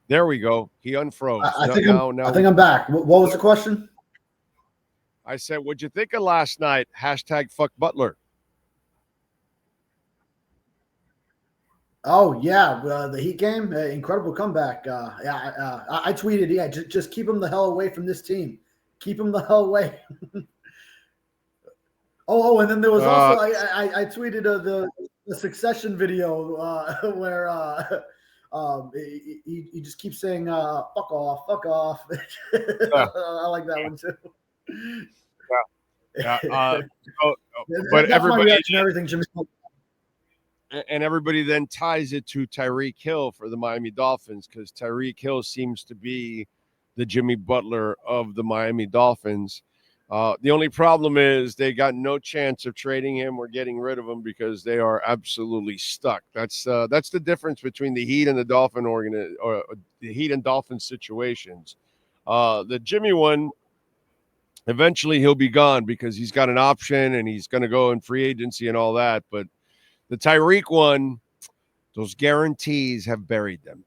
There we go. He unfroze. I think I'm back. What was the question? I said, what'd you think of last night? # fuck Butler. Oh yeah, the Heat game, incredible comeback. I tweeted, just keep him the hell away from this team. Keep him the hell away. and then there was also I tweeted the Succession video where he just keeps saying fuck off. I like that one too. Yeah. But everybody, everything, Jimmy. And everybody then ties it to Tyreek Hill for the Miami Dolphins, because Tyreek Hill seems to be the Jimmy Butler of the Miami Dolphins. The only problem is they got no chance of trading him or getting rid of him because they are absolutely stuck. That's the difference between the Heat and the Dolphin or the Heat and Dolphin situations. The Jimmy one, eventually he'll be gone because he's got an option and he's going to go in free agency and all that. But the Tyreek one, those guarantees have buried them.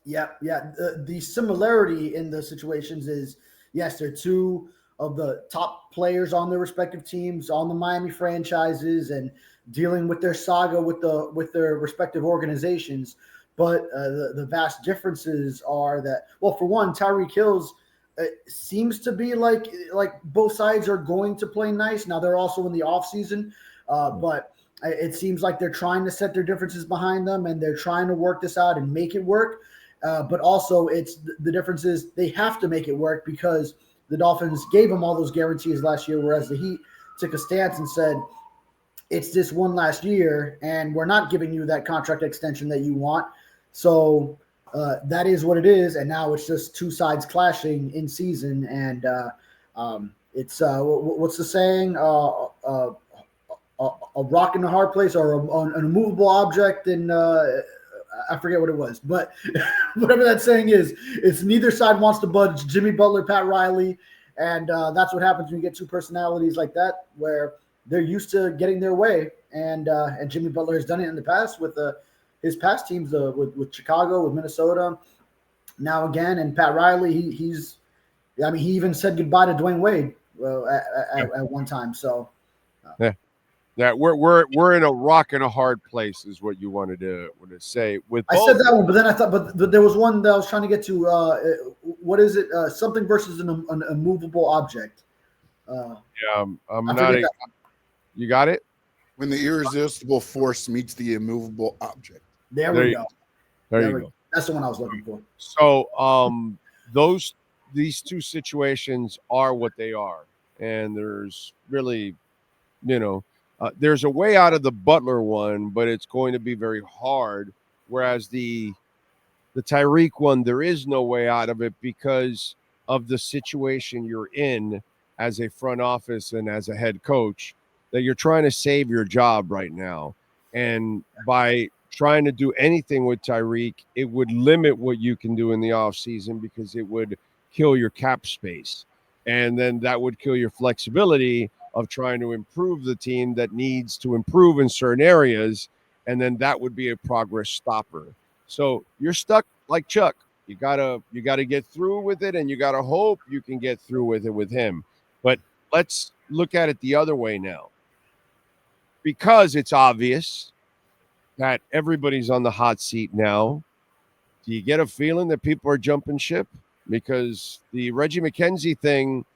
Yeah. The similarity in the situations is, yes, they're two of the top players on their respective teams, on the Miami franchises, and dealing with their saga with their respective organizations. But the vast differences are that, well, for one, Tyreek Hill's seems to be like both sides are going to play nice. Now they're also in the offseason, but it seems like they're trying to set their differences behind them and they're trying to work this out and make it work. But also it's the difference is they have to make it work because the Dolphins gave them all those guarantees last year, whereas the Heat took a stance and said, it's this one last year and we're not giving you that contract extension that you want. So that is what it is. And now it's just two sides clashing in season. And it's what's the saying? A rock in a hard place or an immovable object in I forget what it was, but whatever that saying is, it's neither side wants to budge. Jimmy Butler, Pat Riley, and that's what happens when you get two personalities like that, where they're used to getting their way. And Jimmy Butler has done it in the past with his past teams, with Chicago, with Minnesota, now again. And Pat Riley, he even said goodbye to Dwayne Wade at one time. So yeah. Yeah, we're in a rock and a hard place, is what you wanted to say. I said that one, but then I thought, but there was one that I was trying to get to. What is it? Something versus an immovable object. I'm not. You got it? When the irresistible force meets the immovable object. There we go. There you go. That's the one I was looking for. So these two situations are what they are, and there's really, there's a way out of the Butler one, but it's going to be very hard. Whereas the Tyreek one, there is no way out of it because of the situation you're in as a front office and as a head coach, that you're trying to save your job right now. And by trying to do anything with Tyreek, it would limit what you can do in the offseason because it would kill your cap space. And then that would kill your flexibility of trying to improve the team that needs to improve in certain areas, and then that would be a progress stopper. So you're stuck like Chuck. You gotta get through with it, and you gotta hope you can get through with it with him. But let's look at it the other way now, because it's obvious that everybody's on the hot seat now. Do you get a feeling that people are jumping ship? Because the Reggie McKenzie thing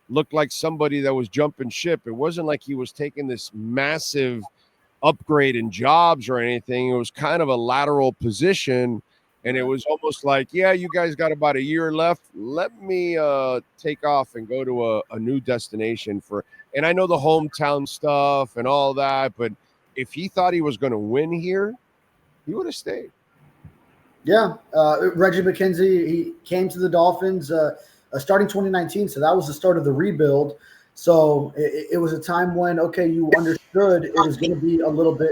looked like somebody that was jumping ship. It wasn't like he was taking this massive upgrade in jobs or anything. It was kind of a lateral position, and it was almost like, yeah, you guys got about a year left. Let me take off and go to a new destination and I know the hometown stuff and all that, but if he thought he was going to win here, he would have stayed. Yeah, Reggie McKenzie, he came to the Dolphins starting 2019, so that was the start of the rebuild. So it was a time when, okay, you understood it was going to be a little bit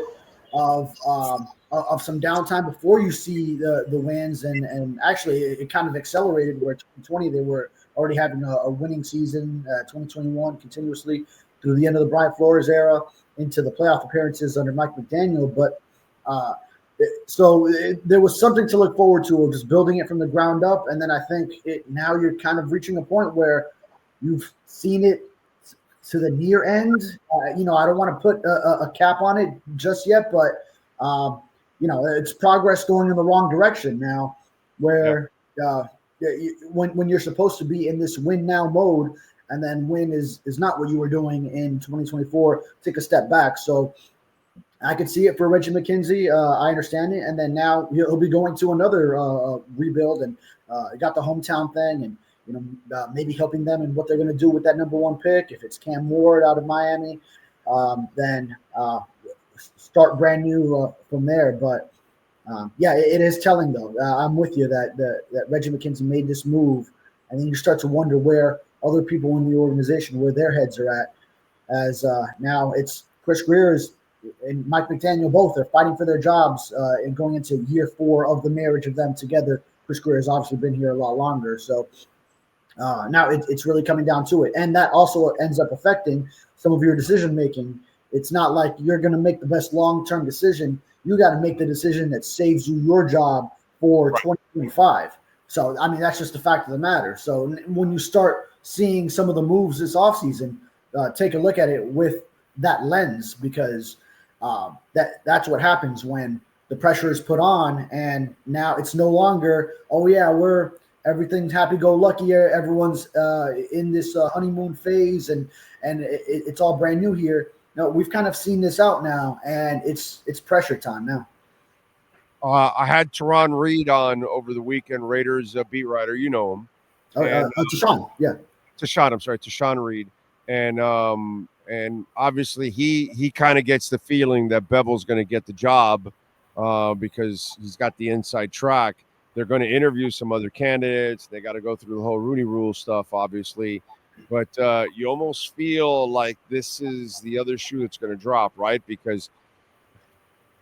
of some downtime before you see the wins, and actually it kind of accelerated where 2020 they were already having a winning season, 2021 continuously through the end of the Brian Flores era into the playoff appearances under Mike McDaniel. But There was something to look forward to of just building it from the ground up. And then I think now you're kind of reaching a point where you've seen it to the near end. I don't want to put a cap on it just yet, but it's progress going in the wrong direction now, where when you're supposed to be in this win now mode, and then win is not what you were doing in 2024, take a step back. So I could see it for Reggie McKenzie. I understand it. And then now he'll be going to another rebuild, and got the hometown thing, and maybe helping them in what they're going to do with that number 1 pick. If it's Cam Ward out of Miami, then start brand new from there. But it is telling though. I'm with you that Reggie McKenzie made this move, and then you start to wonder where other people in the organization, where their heads are at, as now it's Chris Greer and Mike McDaniel both are fighting for their jobs and going into year 4 of the marriage of them together. Chris Greer has obviously been here a lot longer, so now it's really coming down to it, and that also ends up affecting some of your decision making. It's not like you're going to make the best long-term decision. You got to make the decision that saves you your job for 2025. So, I mean, that's just the fact of the matter. So when you start seeing some of the moves this offseason, take a look at it with that lens, because that's what happens when the pressure is put on, and now it's no longer, everything's happy-go-lucky, everyone's in this honeymoon phase, and it's all brand new here. No, we've kind of seen this out now, and it's pressure time now. I had Teron Reed on over the weekend, Raiders beat writer. You know him. Tashawn Reed. And obviously he kind of gets the feeling that Bevel's going to get the job because he's got the inside track. They're going to interview some other candidates. They got to go through the whole Rooney Rule stuff, obviously. But you almost feel like this is the other shoe that's going to drop, right? Because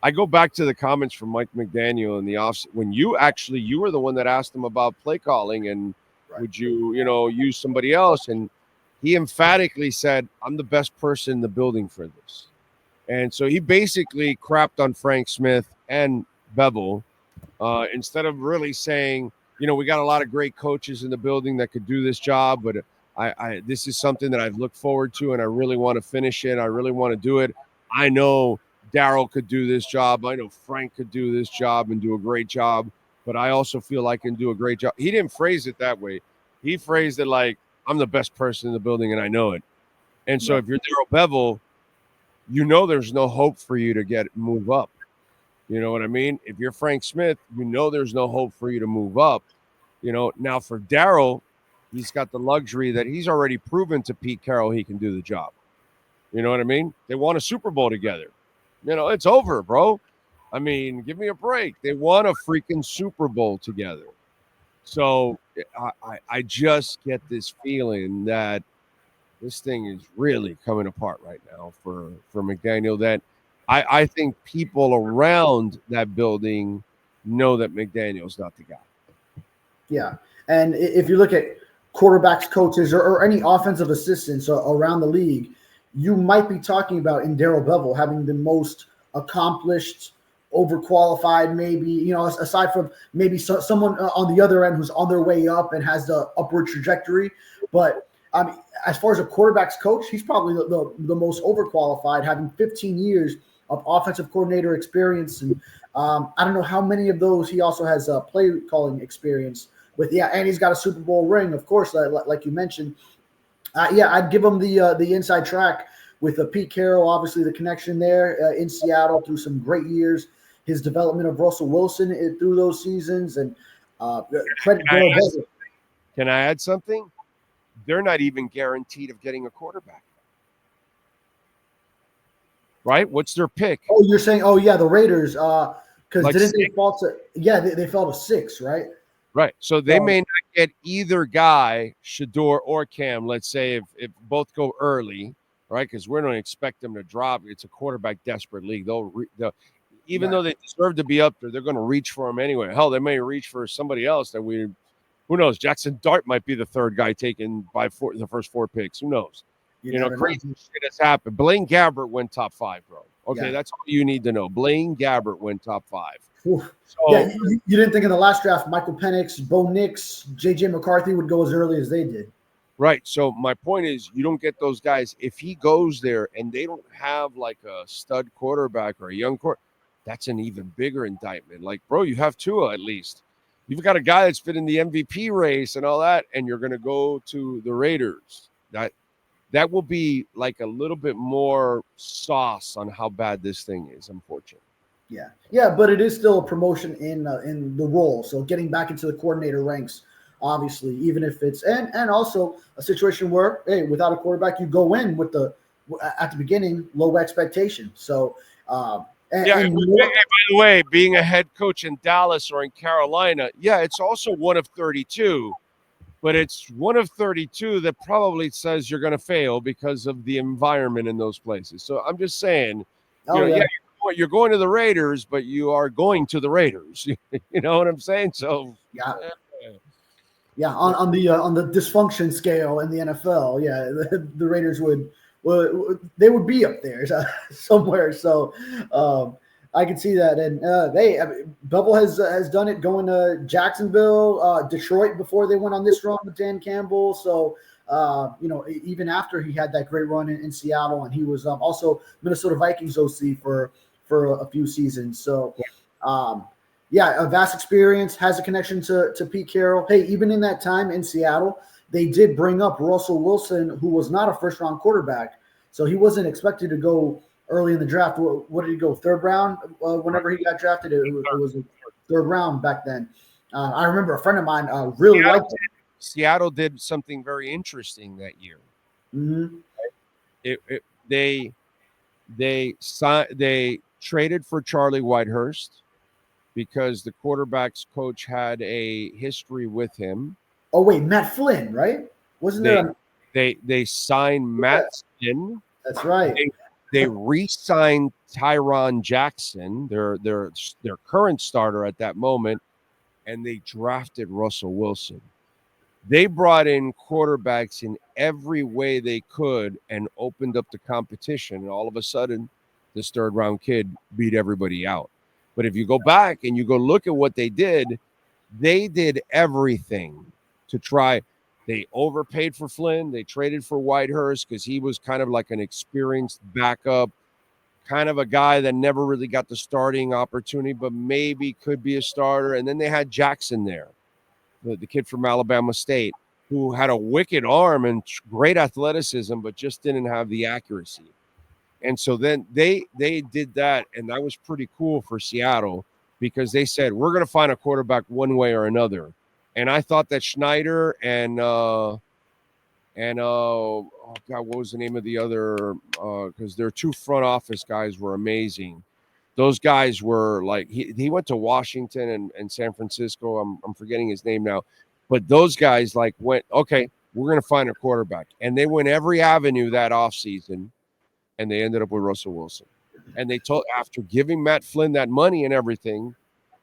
I go back to the comments from Mike McDaniel in the off when you were the one that asked him about play calling and would you use somebody else, and he emphatically said, "I'm the best person in the building for this." And so he basically crapped on Frank Smith and Bevel instead of really saying, we got a lot of great coaches in the building that could do this job, but this is something that I've looked forward to, and I really want to finish it. I really want to do it. I know Daryl could do this job. I know Frank could do this job and do a great job, but I also feel I can do a great job. He didn't phrase it that way. He phrased it like, I'm the best person in the building and I know it. And so if you're Daryl Bevel, there's no hope for you to move up. You know what I mean? If you're Frank Smith, there's no hope for you to move up. Now for Daryl, he's got the luxury that he's already proven to Pete Carroll he can do the job. You know what I mean? They won a Super Bowl together. It's over, bro. I mean, give me a break. They won a freaking Super Bowl together. So I just get this feeling that this thing is really coming apart right now for McDaniel, that I think people around that building know that McDaniel's not the guy. Yeah. And if you look at quarterbacks, coaches, or any offensive assistants around the league, you might be talking about in Daryl Bevel having the most accomplished, overqualified, maybe, aside from maybe someone on the other end who's on their way up and has the upward trajectory. But as far as a quarterback's coach, he's probably the most overqualified, having 15 years of offensive coordinator experience. And I don't know how many of those he also has play calling experience with. Yeah, and he's got a Super Bowl ring, of course, like you mentioned. I'd give him the inside track with Pete Carroll, obviously the connection there in Seattle through some great years, his development of Russell Wilson through those seasons, and credit Daryl Bevel. Can I add something? They're not even guaranteed of getting a quarterback. Right? What's their pick? Oh, you're saying, the Raiders, because didn't they fall to – they fell to 6, right? Right. So they may not get either guy, Shador or Cam, let's say if both go early, right? Because we don't expect them to drop. It's a quarterback desperate league. They'll even though they deserve to be up there, they're going to reach for them anyway. Hell, they may reach for somebody else that who knows? Jackson Dart might be the third guy taken by the first 4 picks. Who knows? Crazy shit has happened. Blaine Gabbert went top 5, bro. Okay, that's all you need to know. Blaine Gabbert went top 5. Oof. So, Yeah, you didn't think in the last draft Michael Penix, Bo Nix, J.J. McCarthy would go as early as they did. right. So my point is, you don't get those guys if he goes there and they don't have like a stud quarterback or a young quarterback. That's an even bigger indictment. Like, bro, you have Tua at least. You've got a guy that's been in the MVP race and all that, and you're going to go to the Raiders. That will be like a little bit more sauce on how bad this thing is, unfortunately. Yeah, but it is still a promotion in the role. So getting back into the coordinator ranks, obviously, even if it's and also a situation where without a quarterback, you go in with at the beginning low expectation. So and by the way, being a head coach in Dallas or in Carolina, it's also one of 32, but it's one of 32 that probably says you're going to fail because of the environment in those places. So I'm just saying, you're going to the Raiders, but you are going to the Raiders. You know what I'm saying? So yeah, on the dysfunction scale in the NFL, the Raiders would be up there somewhere. So I can see that, and Bevel has done it going to Jacksonville, Detroit before they went on this run with Dan Campbell. So even after he had that great run in Seattle, and he was also Minnesota Vikings OC for a few seasons. So. A vast experience, has a connection to Pete Carroll. Hey, even in that time in Seattle, they did bring up Russell Wilson, who was not a first-round quarterback. So he wasn't expected to go early in the draft. What did he go, third round? Whenever he got drafted, it was a third round back then. I remember a friend of mine really liked him. Seattle did something very interesting that year. Mm-hmm. They traded for Charlie Whitehurst, because the quarterback's coach had a history with him. Oh wait, Matt Flynn, right? Wasn't there? They signed Matt Flynn. That's right. They re-signed Tyron Jackson, their current starter at that moment, and they drafted Russell Wilson. They brought in quarterbacks in every way they could and opened up the competition. And all of a sudden, this third-round kid beat everybody out. But if you go back and you go look at what they did everything to try. They overpaid for Flynn. They traded for Whitehurst because he was kind of like an experienced backup, kind of a guy that never really got the starting opportunity, but maybe could be a starter. And then they had Jackson there, the kid from Alabama State, who had a wicked arm and great athleticism, but just didn't have the accuracy. And so then they did that, and that was pretty cool for Seattle because they said, we're going to find a quarterback one way or another. And I thought that Schneider and oh God, what was the name of the other? Because their two front office guys were amazing. Those guys were like, he went to Washington and San Francisco. I'm forgetting his name now. But those guys went, okay, we're going to find a quarterback. And they went every avenue that offseason. And they ended up with Russell Wilson. And they told, after giving Matt Flynn that money and everything,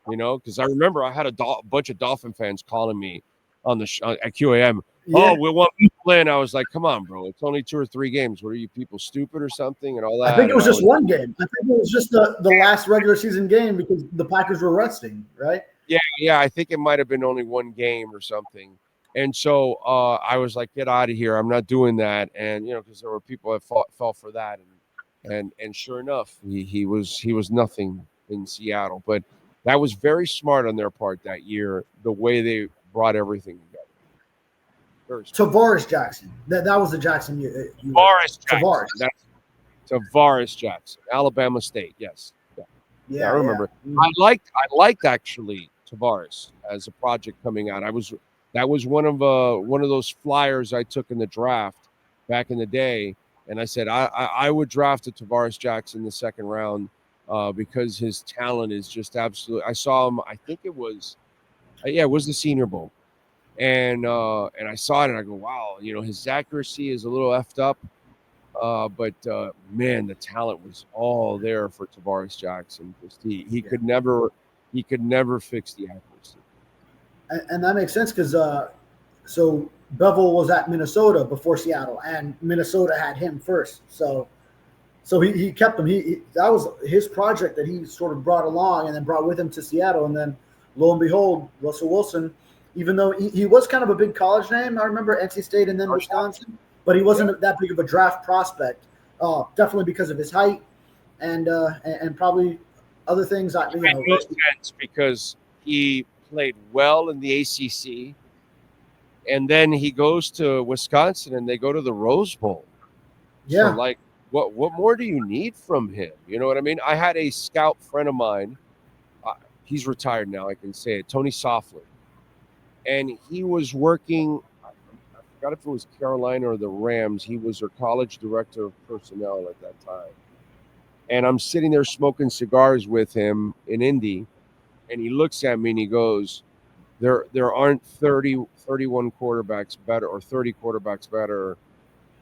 because I remember I had a bunch of Dolphin fans calling me on the at QAM. Yeah. Oh, we want Flynn. I was like, come on, bro. It's only 2 or 3 games. What are you people stupid or something? And all that. I think it was just one game. I think it was just the last regular season game because the Packers were resting, right? Yeah. I think it might have been only one game or something. And so I was like, get out of here. I'm not doing that. And, because there were people that fell for that. And sure enough, he was nothing in Seattle. But that was very smart on their part that year, the way they brought everything together. Tavares Jackson. That was the Jackson. Tavares Jackson, Alabama State. Yes. Yeah, I remember. Yeah. I liked actually Tavares as a project coming out. That was one of those flyers I took in the draft back in the day, and I said I would draft a Tavares Jackson in the second round because his talent is just absolute. I saw him. I think it was the Senior Bowl, and I saw it and I go, wow, his accuracy is a little effed up, but man, the talent was all there for Tavares Jackson. Just he could never fix the accuracy. And that makes sense because so Bevel was at Minnesota before Seattle, and Minnesota had him first. So So he kept him. That was his project that he sort of brought along and then brought with him to Seattle. And then lo and behold, Russell Wilson, even though he was kind of a big college name, I remember NC State and then Wisconsin, but he wasn't that big of a draft prospect. Definitely because of his height and probably other things. It made no sense because he played well in the ACC, and then he goes to Wisconsin and they go to the Rose Bowl. Yeah. So, like, what more do you need from him? You know what I mean? I had a scout friend of mine. He's retired now. I can say it. Tony Softly. And he was working, I forgot if it was Carolina or the Rams. He was their college director of personnel at that time. And I'm sitting there smoking cigars with him in Indy. And he looks at me and he goes, there aren't 31 quarterbacks better or 30 quarterbacks better.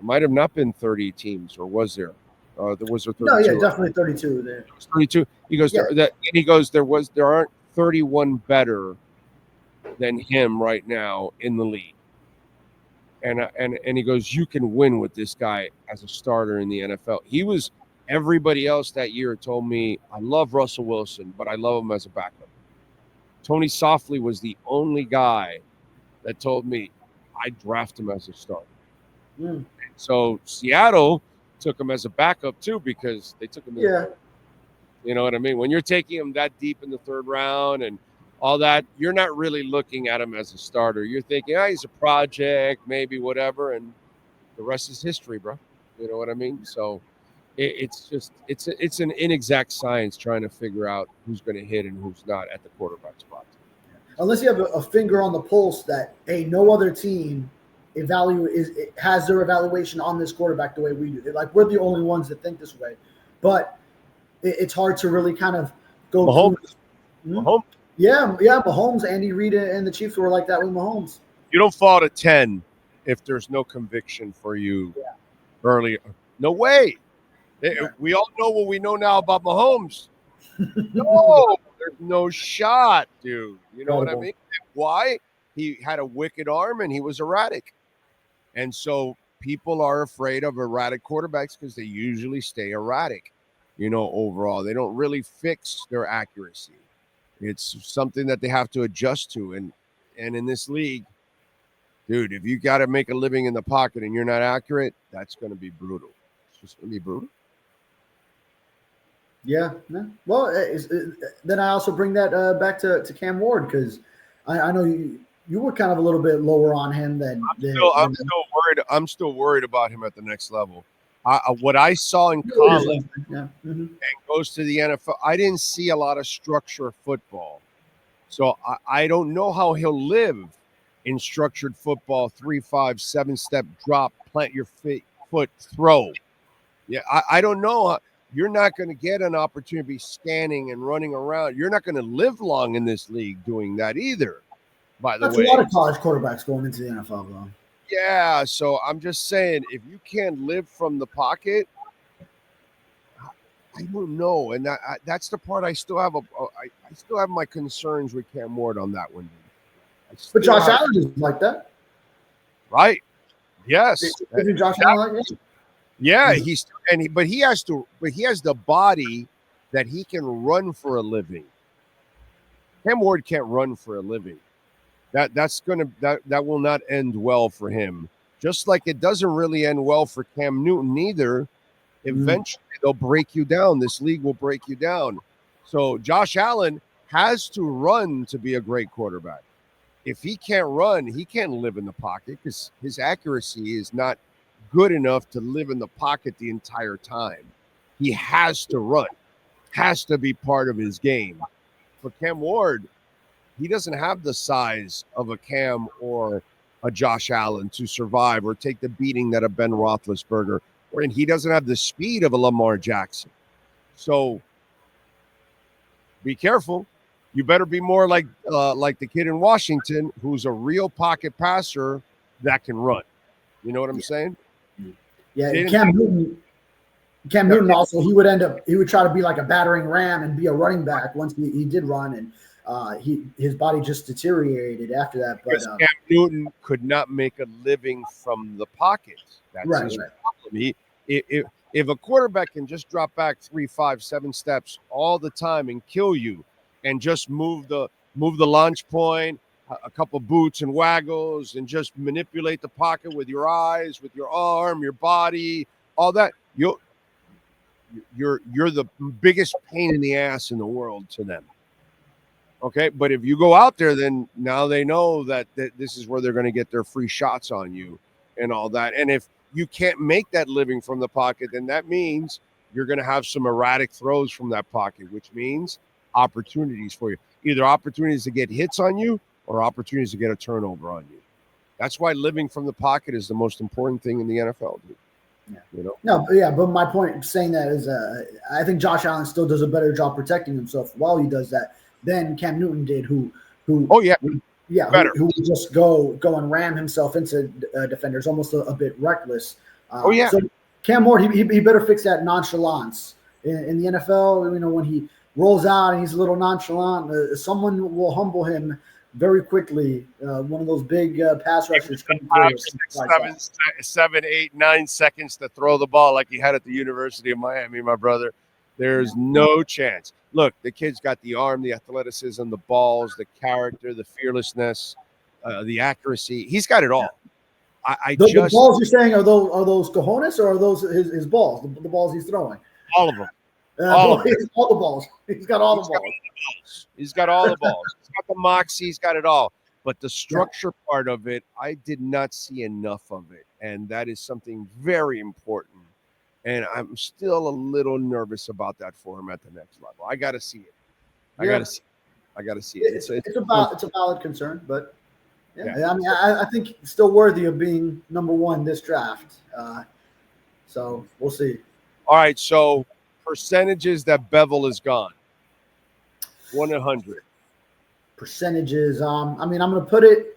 It might have not been 30 teams, or was there? There was 32. No, yeah, definitely 32 there. It was 32. He goes, there aren't 31 better than him right now in the league. And he goes, you can win with this guy as a starter in the NFL. Everybody else that year told me, I love Russell Wilson, but I love him as a backup. Tony Softly was the only guy that told me I'd draft him as a starter. Mm. So Seattle took him as a backup too, because they took him. You know what I mean? When you're taking him that deep in the third round and all that, you're not really looking at him as a starter. You're thinking, he's a project, maybe whatever, and the rest is history, bro. You know what I mean? So it's an inexact science trying to figure out who's going to hit and who's not at the quarterback spot. Unless you have a finger on the pulse that no other team has their evaluation on this quarterback the way we do. Like, we're the only ones that think this way, but it's hard to really kind of go. Mahomes. Yeah, Mahomes, Andy Reid, and the Chiefs were like that with Mahomes. You don't fall to 10 if there's no conviction for you early. No way. We all know what we know now about Mahomes. No, there's no shot, dude. You know what I mean? Why? He had a wicked arm and he was erratic. And so people are afraid of erratic quarterbacks because they usually stay erratic, overall. They don't really fix their accuracy. It's something that they have to adjust to. And in this league, dude, if you got to make a living in the pocket and you're not accurate, that's going to be brutal. It's just going to be brutal. Yeah. Well, then I also bring that back to Cam Ward, because I know you were kind of a little bit lower on him than. I'm still worried. I'm still worried about him at the next level. What I saw in college and goes to the NFL, I didn't see a lot of structure football, so I don't know how he'll live in structured football. 3-5 7-step drop, plant your foot, throw. Yeah, I don't know. You're not going to get an opportunity to be scanning and running around. You're not going to live long in this league doing that either. By the way, that's a lot of college quarterbacks going into the NFL, though. Yeah, so I'm just saying, if you can't live from the pocket, I don't know, and that's the part I still have. I still have my concerns with Cam Ward on that one. But Josh Allen is like that, right? Yes, isn't Josh Allen like that? Yeah, but he has the body that he can run for a living. Cam Ward can't run for a living. That will not end well for him. Just like it doesn't really end well for Cam Newton either. Eventually they'll break you down. This league will break you down. So Josh Allen has to run to be a great quarterback. If he can't run, he can't live in the pocket because his accuracy is not good enough to live in the pocket the entire time. He has to run, has to be part of his game. For Cam Ward, he doesn't have the size of a Cam or a Josh Allen to survive or take the beating that a Ben Roethlisberger, and he doesn't have the speed of a Lamar Jackson. So be careful. You better be more like the kid in Washington who's a real pocket passer that can run. You know what I'm saying? Yeah, Cam Newton also, he would try to be like a battering ram and be a running back once he did run, and his body just deteriorated after that. But Cam Newton could not make a living from the pocket. That's his problem. If a quarterback can just drop back 3, 5, 7 steps all the time and kill you, and just move the launch point, a couple boots and waggles, and just manipulate the pocket with your eyes, with your arm, your body, all that, you're the biggest pain in the ass in the world to them. Okay, but if you go out there, then now they know that this is where they're going to get their free shots on you and all that. And if you can't make that living from the pocket, then that means you're going to have some erratic throws from that pocket, which means opportunities for you. Either opportunities to get hits on you or opportunities to get a turnover on you. That's why living from the pocket is the most important thing in the NFL, dude. Yeah. You know? No, but my point in saying that is I think Josh Allen still does a better job protecting himself while he does that than Cam Newton did, who oh yeah, who would just go and ram himself into defenders, almost a bit reckless. Oh yeah. So Cam Ward, he better fix that nonchalance in the NFL. You know, when he rolls out and he's a little nonchalant, someone will humble him very quickly. One of those big pass rushers coming 5, 6, 7, 8, 9 seconds to throw the ball like he had at the University of Miami, my brother. There's no chance. Look, the kid's got the arm, the athleticism, the balls, the character, the fearlessness, the accuracy. He's got it all. The balls you're saying are those cojones, or are those his balls? The balls he's throwing. All of them. All the balls. He's got all the balls. He's got all the balls. He's got the moxie. He's got it all. But the structure part of it, I did not see enough of it, and that is something very important. And I'm still a little nervous about that for him at the next level. I got to see it. I got to see it. It's a valid concern, but yeah. I mean, I think still worthy of being number one this draft. So we'll see. All right. So percentages that Bevel is gone. 100. Percentages. I mean, I'm going to put it.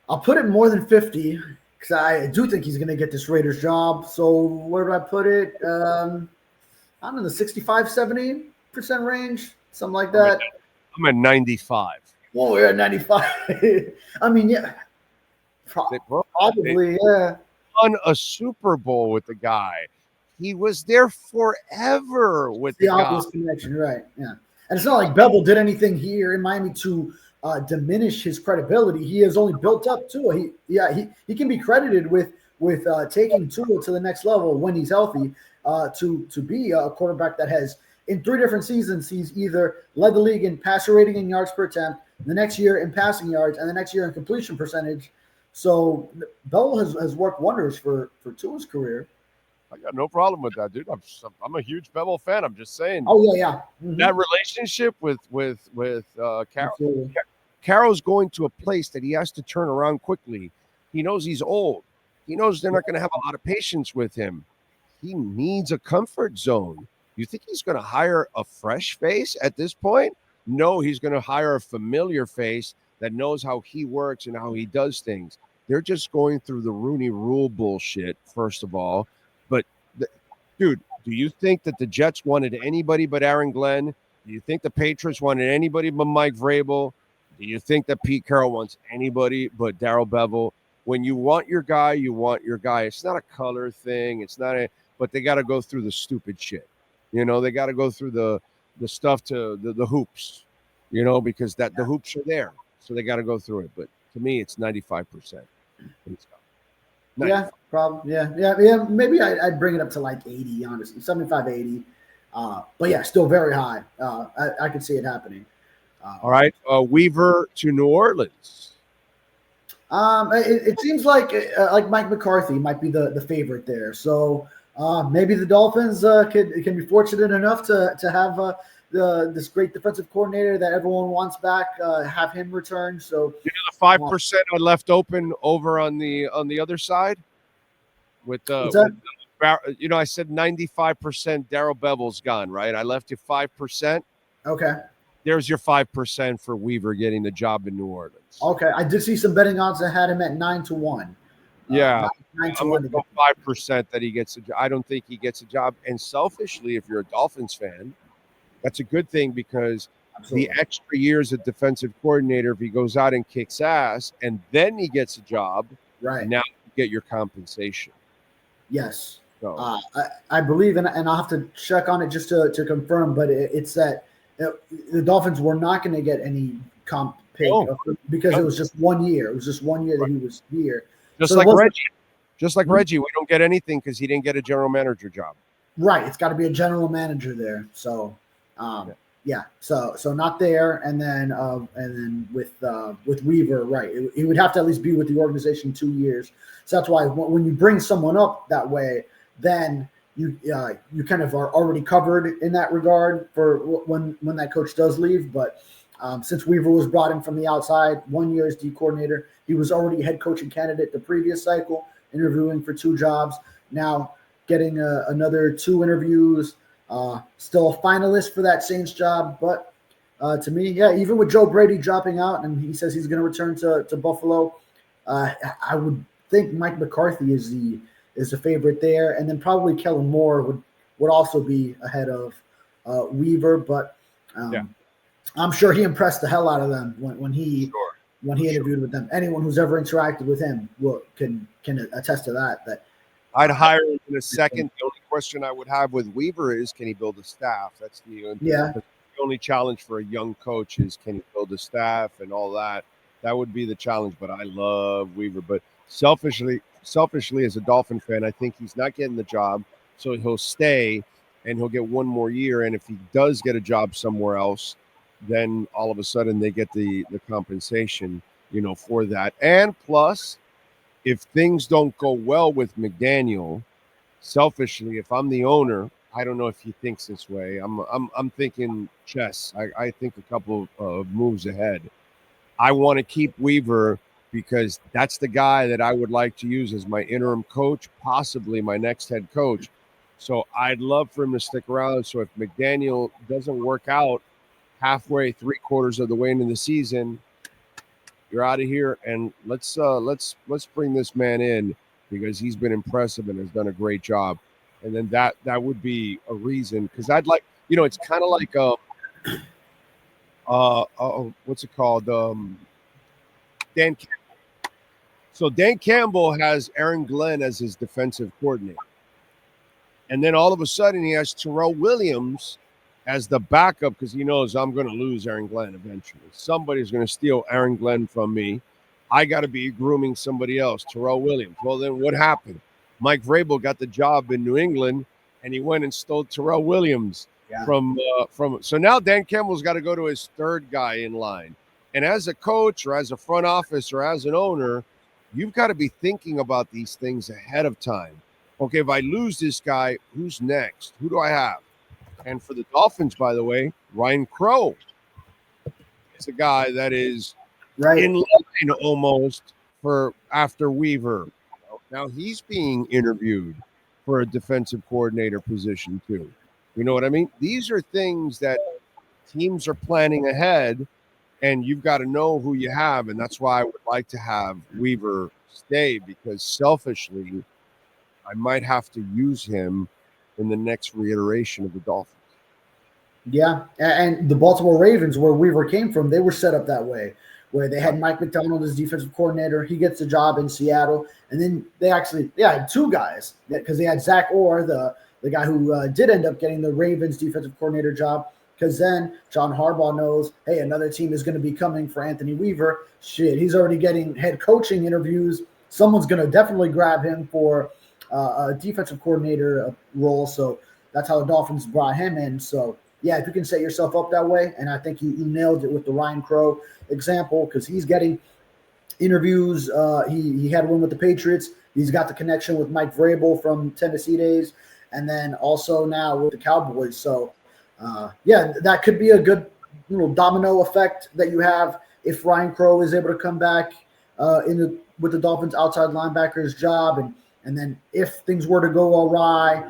I'll put it more than 50. Because I do think he's going to get this Raiders job. So where do I put it? I'm in the 65, 70% range, something like that. I'm at 95. Well, we're at 95. I mean, yeah. Probably, yeah. Won a Super Bowl with the guy. He was there forever with the obvious connection, right? Yeah. And it's not like Bevel did anything here in Miami to diminish his credibility. He has only built up Tua. He can be credited with taking Tua to the next level when he's healthy. To be a quarterback that has in 3 different seasons he's either led the league in passer rating and yards per attempt, the next year in passing yards, and the next year in completion percentage. So Bell has worked wonders for Tua's career. I got no problem with that, dude. I'm a huge Bevel fan. I'm just saying. Oh yeah. Mm-hmm. That relationship with Carroll. Carroll's going to a place that he has to turn around quickly. He knows he's old. He knows they're not going to have a lot of patience with him. He needs a comfort zone. You think he's going to hire a fresh face at this point? No, he's going to hire a familiar face that knows how he works and how he does things. They're just going through the Rooney Rule bullshit, first of all. But, dude, do you think that the Jets wanted anybody but Aaron Glenn? Do you think the Patriots wanted anybody but Mike Vrabel? Do you think that Pete Carroll wants anybody but Darrell Bevel? When you want your guy, you want your guy. It's not a color thing. It's not but they got to go through the stupid shit. You know, they got to go through the stuff to the hoops, you know, because the hoops are there. So they got to go through it. But to me, it's 95%. Yeah, probably. Yeah. Maybe I'd bring it up to like 80, honestly, 75, 80. But yeah, still very high. I could see it happening. All right. Weaver to New Orleans. It seems like Mike McCarthy might be the favorite there. So maybe the Dolphins can be fortunate enough to have this great defensive coordinator that everyone wants back, have him return. So the 5% I left open over on the other side with I said 95% Darrell Bevel's gone, right? I left you 5%. Okay. There's your 5% for Weaver getting the job in New Orleans. Okay, I did see some betting odds that had him at 9-1. Yeah, 9 to I'm 1 going to go 5% that he gets a job. I don't think he gets a job. And selfishly, if you're a Dolphins fan, that's a good thing because the extra years of defensive coordinator, if he goes out and kicks ass and then he gets a job, right? Now you get your compensation. Yes. So I believe, and I'll have to check on it just to confirm, but it's that the Dolphins were not going to get any comp pick No. because No. it was just 1 year. It was just 1 year that Right. he was here. just So like it wasn't- Reggie. Just like Mhm. Reggie, we don't get anything because he didn't get a general manager job. Right. It's got to be a general manager there. So, yeah. So not there, and then with Weaver, right? He would have to at least be with the organization 2 years. So that's why when you bring someone up that way, then you kind of are already covered in that regard for when that coach does leave. But since Weaver was brought in from the outside, 1 year as D coordinator, he was already a head coaching candidate the previous cycle, interviewing for 2 jobs. Now getting another 2 interviews, still a finalist for that Saints job. But to me, yeah, even with Joe Brady dropping out and he says he's going to return to Buffalo, I would think Mike McCarthy is the favorite there, and then probably Kellen Moore would also be ahead of Weaver. But I'm sure he impressed the hell out of them when he interviewed with them. Anyone who's ever interacted with him can attest to that. I'd hire him in a second. The only question I would have with Weaver is, can he build a staff? That's the only challenge for a young coach is, can he build a staff and all that? That would be the challenge. But I love Weaver. But selfishly, as a Dolphin fan, I think he's not getting the job, so he'll stay and he'll get 1 more year. And if he does get a job somewhere else, then all of a sudden they get the compensation, for that. And plus, if things don't go well with McDaniel, selfishly, if I'm the owner, I don't know if he thinks this way. I'm thinking chess. I think a couple of moves ahead. I want to keep Weaver because that's the guy that I would like to use as my interim coach, possibly my next head coach. So I'd love for him to stick around. So if McDaniel doesn't work out halfway, 3/4 of the way into the season, you're out of here, and let's bring this man in because he's been impressive and has done a great job. And then that would be a reason, because I'd like, it's kind of like what's it called, Dan Campbell. So Dan Campbell has Aaron Glenn as his defensive coordinator, and then all of a sudden he has Terrell Williams as the backup because he knows I'm going to lose Aaron Glenn eventually. Somebody's going to steal Aaron Glenn from me. I got to be grooming somebody else, Terrell Williams. Well, then what happened? Mike Vrabel got the job in New England, and he went and stole Terrell Williams from. So now Dan Campbell's got to go to his 3rd guy in line. And as a coach or as a front office or as an owner, you've got to be thinking about these things ahead of time. Okay, if I lose this guy, who's next? Who do I have? And for the Dolphins, by the way, Ryan Crow is a guy that is in line almost for after Weaver. Now he's being interviewed for a defensive coordinator position too. You know what I mean? These are things that teams are planning ahead, and you've got to know who you have. And that's why I would like to have Weaver stay, because selfishly, I might have to use him in the next reiteration of the Dolphins. Yeah, and the Baltimore Ravens, where Weaver came from, they were set up that way, where they had Mike McDonald as defensive coordinator. He gets the job in Seattle, and then they actually had 2 guys because they had Zach Orr, the guy who did end up getting the Ravens defensive coordinator job. Because then John Harbaugh knows, hey, another team is going to be coming for Anthony Weaver. Shit, he's already getting head coaching interviews. Someone's going to definitely grab him for a defensive coordinator role. So that's how the Dolphins brought him in. So, yeah, if you can set yourself up that way, and I think you nailed it with the Ryan Crow example, because he's getting interviews. He had one with the Patriots. He's got the connection with Mike Vrabel from Tennessee days, and then also now with the Cowboys. So, that could be a good domino effect that you have if Ryan Crow is able to come back with the Dolphins outside linebackers job, and then if things were to go awry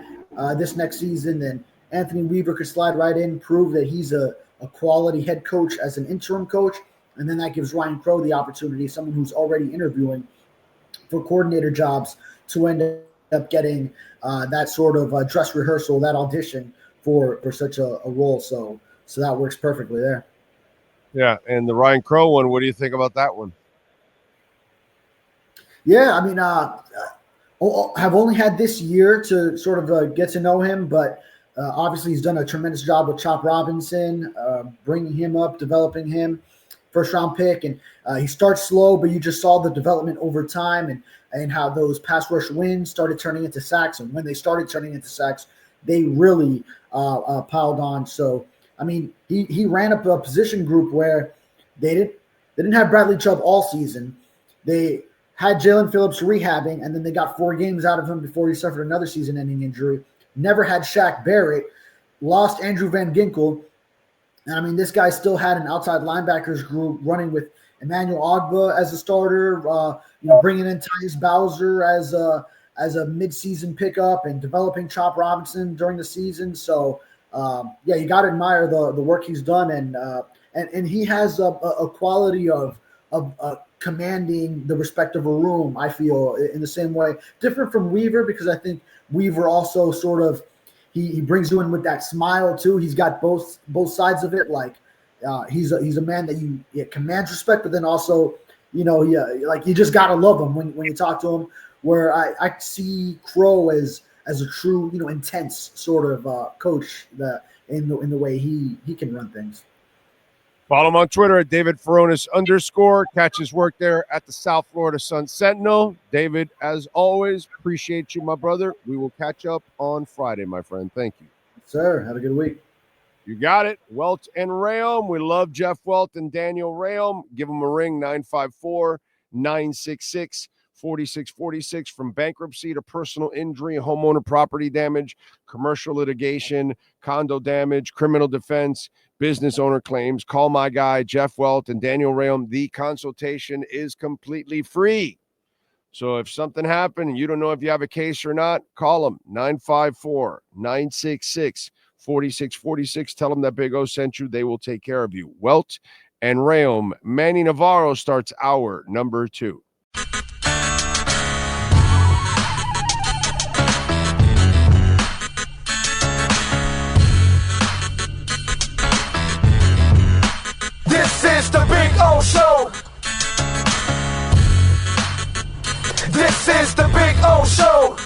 this next season, then Anthony Weaver could slide right in, prove that he's a quality head coach as an interim coach, and then that gives Ryan Crow the opportunity, someone who's already interviewing for coordinator jobs, to end up getting that sort of dress rehearsal, that audition for such a role. So that works perfectly there. Yeah, and the Ryan Crow one, what do you think about that one? Yeah, I mean, have only had this year to sort of get to know him, but obviously he's done a tremendous job with Chop Robinson, bringing him up, developing him, first-round pick. And he starts slow, but you just saw the development over time and how those pass rush wins started turning into sacks. And when they started turning into sacks, they really piled on. So, I mean, he ran up a position group where they didn't have Bradley Chubb all season. They had Jalen Phillips rehabbing, and then they got 4 games out of him before he suffered another season-ending injury. Never had Shaq Barrett, lost Andrew Van Ginkel. And, I mean, this guy still had an outside linebackers group running with Emmanuel Ogbah as a starter, bringing in Tyus Bowser as a midseason pickup and developing Chop Robinson during the season. So, you got to admire the work he's done. And he has a quality of commanding the respect of a room, I feel, in the same way. Different from Weaver, because I think Weaver also sort of he brings you in with that smile too. He's got both sides of it. Like he's a man that you commands respect, but then also you just gotta love him when you talk to him. Where I see Crow as a true intense sort of coach in the way he can run things. Follow him on Twitter at David Furones _. Catch his work there at the South Florida Sun Sentinel. David, as always, appreciate you, my brother. We will catch up on Friday, my friend. Thank you. Sir, have a good week. You got it. Welt and Rheaume. We love Jeff Welt and Daniel Rheaume. Give them a ring, 954-966-4646. From bankruptcy to personal injury, homeowner property damage, commercial litigation, condo damage, criminal defense, business owner claims. Call my guy, Jeff Welt and Daniel Rheaume. The consultation is completely free. So if something happened and you don't know if you have a case or not, call them, 954-966-4646. Tell them that Big O sent you. They will take care of you. Welt and Rheaume. Manny Navarro starts hour number 2. This is the Big O Show. This is the Big O Show.